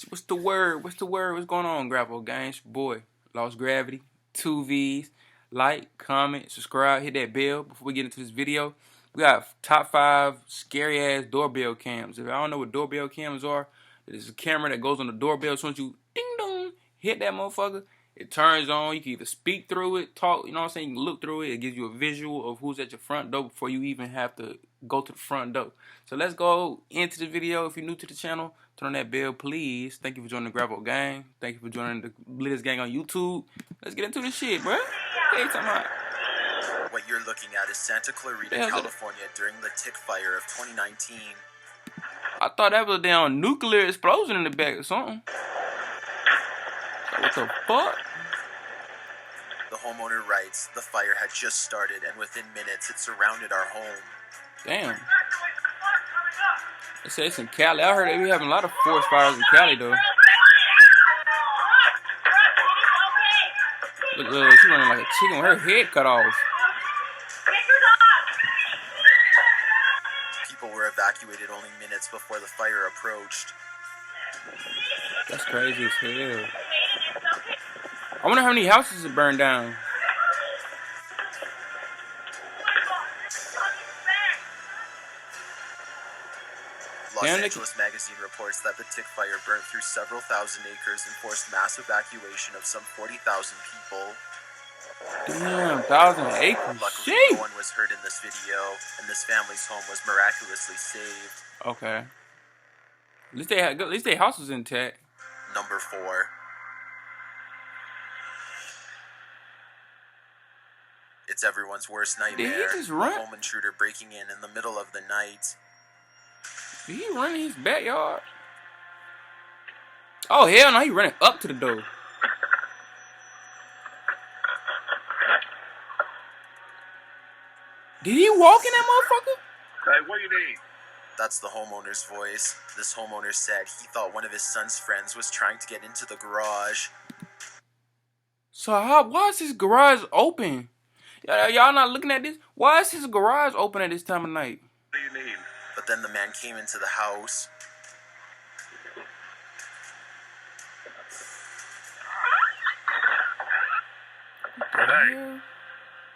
What's the word? What's the word? What's going on, Grapple Gang? It's your boy, LostGravvity. 2Vs. Like, comment, subscribe, hit that bell before we get into this video. We got top 5 scary ass doorbell cams. If I don't know what doorbell cams are, it's a camera that goes on the doorbell. As soon as you ding dong hit that motherfucker, it turns on. You can either speak through it, talk, you know what I'm saying? You can look through it. It gives you a visual of who's at your front door before you even have to go to the front door. So let's go into the video. If you're new to the channel, turn on that bell, please. Thank you for joining the Grapple Gang. Thank you for joining the Bliss Gang on YouTube. Let's get into this shit, bro. Hey, talking about. What you're looking at is Santa Clarita, California during the tick fire of 2019. I thought that was a damn nuclear explosion in the back or something. What the fuck? The homeowner writes, the fire had just started and within minutes it surrounded our home. Damn. They say it's in Cali. I heard they be having a lot of forest fires in Cali though. Look, she's running like a chicken with her head cut off. People were evacuated only minutes before the fire approached. That's crazy as hell. I wonder how many houses it burned down. Los Angeles Magazine reports that the tick fire burnt through several thousand acres and forced mass evacuation of some 40,000 people. Damn, 1,000 acres. Luckily, no one was hurt in this video, and this family's home was miraculously saved. Okay. At least their house was intact. Number 4. It's everyone's worst nightmare. Did he just run? A home intruder breaking in the middle of the night. Did he run in his backyard? Oh, hell no, he running up to the door. Did he walk in that motherfucker? Hey, what do you need? That's the homeowner's voice. This homeowner said he thought one of his son's friends was trying to get into the garage. So why is his garage open? Y'all not looking at this? Why is his garage open at this time of night? What do you need? But then the man came into the house.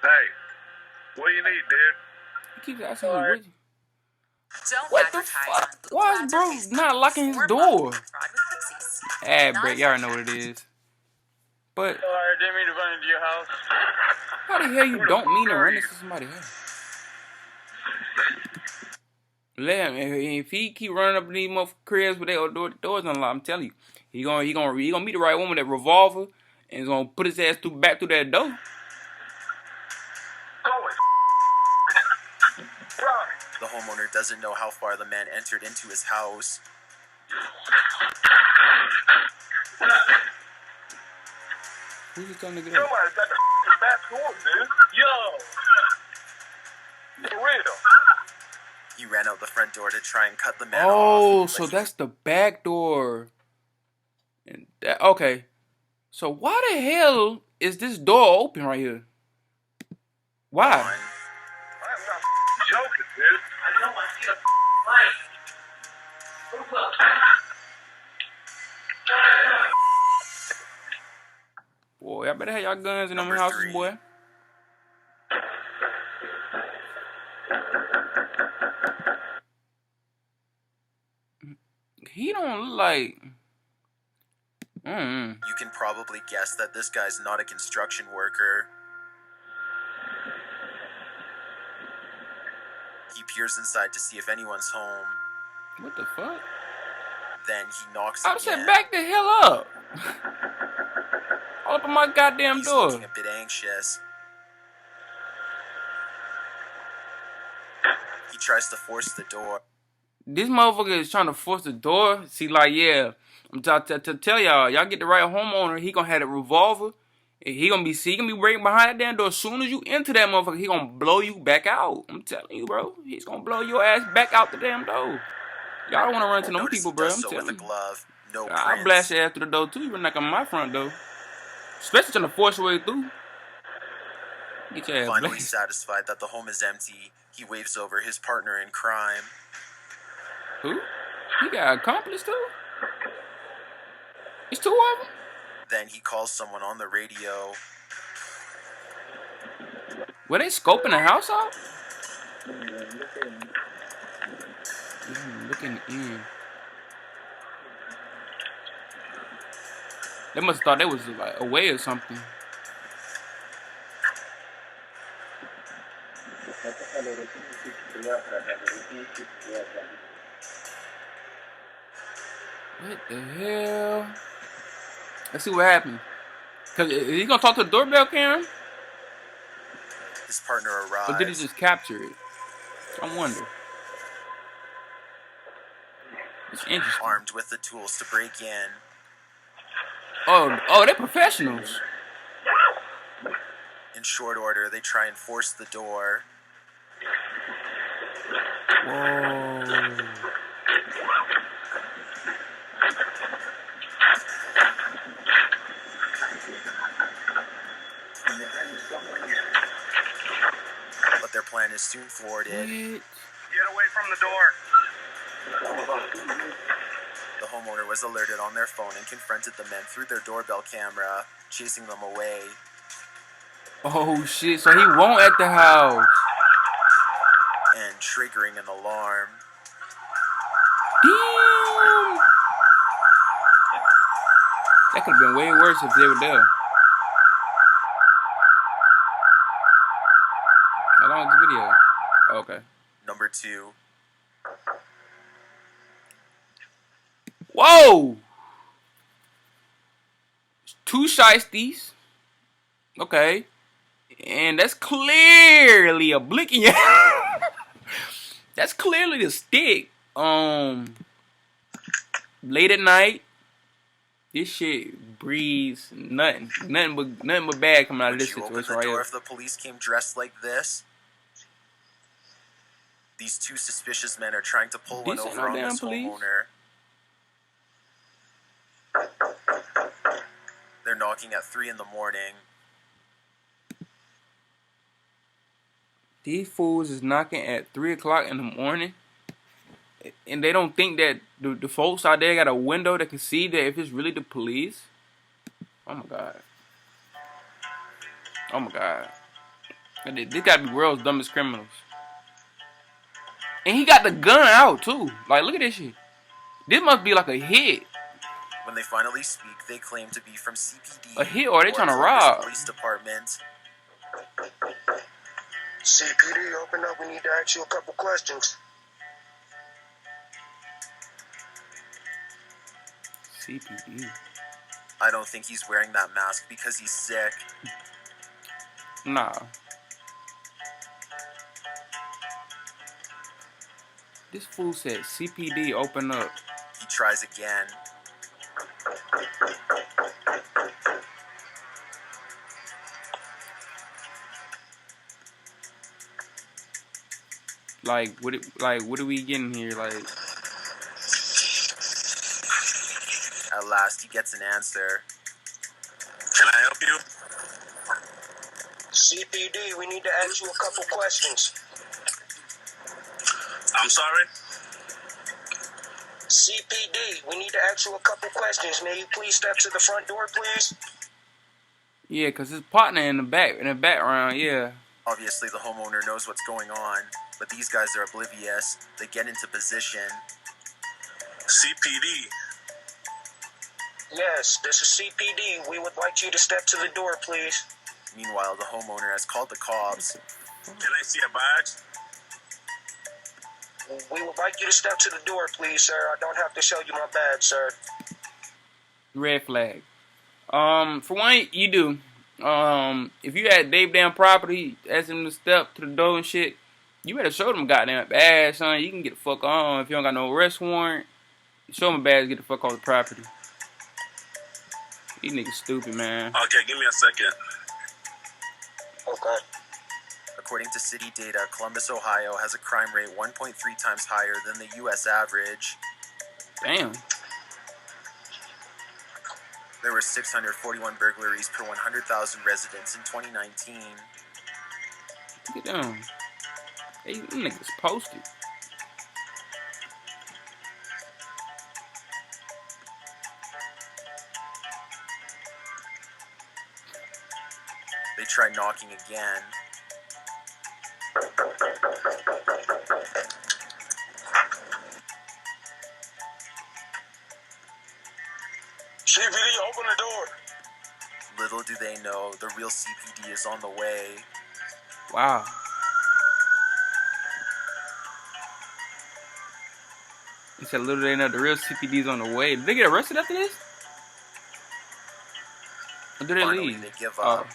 Hey, what do you need, dude? He keeps asking me what the fuck? Why is bro not locking his door? Ad break, y'all know what it is. But Sorry, didn't mean to run into your house. How the hell you don't mean to run into somebody's house? Let him. If he keep running up in these motherfucking cribs with their doors unlocked, I'm telling you, he gonna meet the right one with that revolver and he's gonna put his ass back through that door. The homeowner doesn't know how far the man entered into his house. Who's he telling to get Somebody up? got the back door, dude. Yo! For real. He ran out the front door to try and cut the man off. Oh, so that's the back door. And okay. So why the hell is this door open right here? Why? I'm not joking, dude. I know I see the light. Boy, I better have y'all guns in them houses, boy. He don't look like. You can probably guess that this guy's not a construction worker. He peers inside to see if anyone's home. What the fuck? Then he knocks I again. said, back the hell up. All up on my goddamn He's door. looking a bit anxious. He tries to force the door. This motherfucker is trying to force the door. See, like, yeah, I'm to tell y'all get the right homeowner. He gonna have a revolver. And he gonna be breaking behind that damn door. As soon as you enter that motherfucker, he gonna blow you back out. I'm telling you, bro. He's gonna blow your ass back out the damn door. Y'all don't wanna run to them people, bro. I'm telling you. Glove. No I'll blast your ass through the door too. You run like on my front door. Especially trying to force your way through. Get your ass Finally blazed. satisfied that the home is empty, he waves over his partner in crime. Who? He got an accomplice too? two of them? Then he calls someone on the radio. Were they scoping the house out? Looking in. They must have thought they was like away or something. What the hell? Let's see what happened. Cause is he gonna talk to the doorbell cam? His partner arrives. Or did he just capture it? I wonder. It's interesting. Armed with the tools to break in. Oh, they're professionals. In short order, they try and force the door. Whoa. But their plan is soon thwarted. What? Get away from the door. The homeowner was alerted on their phone and confronted the men through their doorbell camera, chasing them away. Oh shit, so he won't at the house. And triggering an alarm. Damn. That could have been way worse if they were there. How long is the video? Oh, okay. Number 2. Whoa! 2 shiesties. Okay. And that's clearly a blick in your That's clearly the stick. Late at night. This shit breeds nothing but bad coming out of this situation right here. Would you open the door if the police came dressed like this? These 2 suspicious men are trying to pull one over on this homeowner. They're knocking at 3 in the morning. These fools is knocking at 3 o'clock in the morning. And they don't think that the folks out there got a window that can see that if it's really the police. Oh my God. Oh my God. They gotta be world's dumbest criminals. And he got the gun out too. Like, look at this shit. This must be like a hit. When they finally speak, they claim to be from CPD. A hit, or they trying to rob? Police department. CPD, open up. We need to ask you a couple questions. CPD. I don't think he's wearing that mask because he's sick. Nah. This fool said CPD, open up. He tries again. Like, what are we getting here? Like, at last, he gets an answer. Can I help you? CPD, we need to ask you a couple questions. I'm sorry? CPD, we need to ask you a couple questions. May you please step to the front door, please? yeah, cause his partner in the background, yeah. Obviously, the homeowner knows what's going on, but these guys are oblivious. They get into position. CPD. Yes, this is CPD. We would like you to step to the door, please. Meanwhile, the homeowner has called the cops. Can I see a badge? We would like you to step to the door, please, sir. I don't have to show you my badge, sir. Red flag. For one, you do. If you had Dave damn property, ask him to step to the door and shit, you better show them goddamn badge, son. You can get the fuck on. If you don't got no arrest warrant, show them a badge, get the fuck off the property. These niggas stupid, man. Okay, give me a second. Okay. According to city data, Columbus, Ohio has a crime rate 1.3 times higher than the U.S. average. Damn. There were 641 burglaries per 100,000 residents in 2019. Get down. Hey, these niggas posted. They try knocking again. CPD, open the door. Little do they know, the real CPD is on the way. Wow. He said little they know the real CPD's on the way. Did they get arrested after this? Or did they Finally, leave? they give up,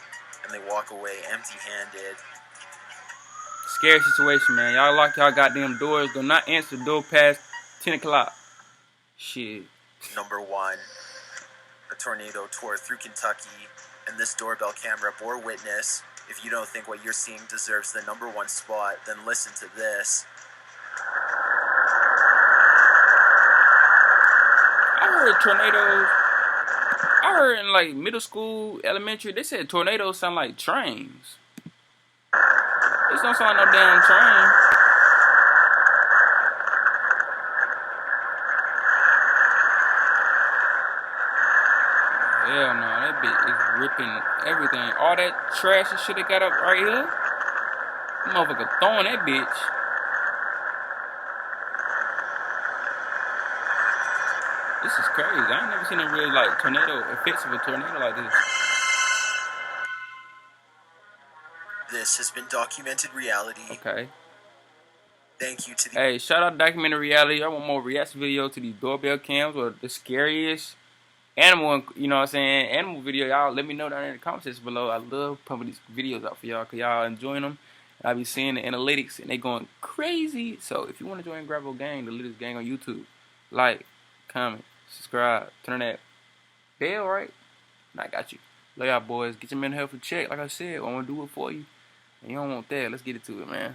and they walk away empty-handed. Scary situation, man. Y'all lock y'all goddamn doors. Do not answer the door past 10 o'clock. Shit. Number 1. A tornado tore through Kentucky, and this doorbell camera bore witness. If you don't think what you're seeing deserves the number 1 spot, then listen to this. I heard tornadoes. I heard in like middle school, elementary, they said tornadoes sound like trains. This don't sound like no damn train. Hell no, that bitch is ripping everything. All that trash and shit they got up right here. That motherfucker throwing that bitch. This is crazy. I ain't never seen a real like tornado effects of a tornado like this. This has been documented reality. Okay. Thank you to the... Hey, shout out to documented reality. I want more reaction video to these doorbell cams or the scariest animal, you know what I'm saying, animal video. Y'all let me know down in the comment section below. I love pumping these videos out for y'all because y'all enjoying them. I be seeing the analytics and they going crazy. So if you want to join Gravel Gang, the latest gang on YouTube, like, comment, subscribe, turn that bell, right? And I got you. Love y'all boys. Get your mental health in check. Like I said, I want to do it for you. And you don't want that. Let's get it to it, man.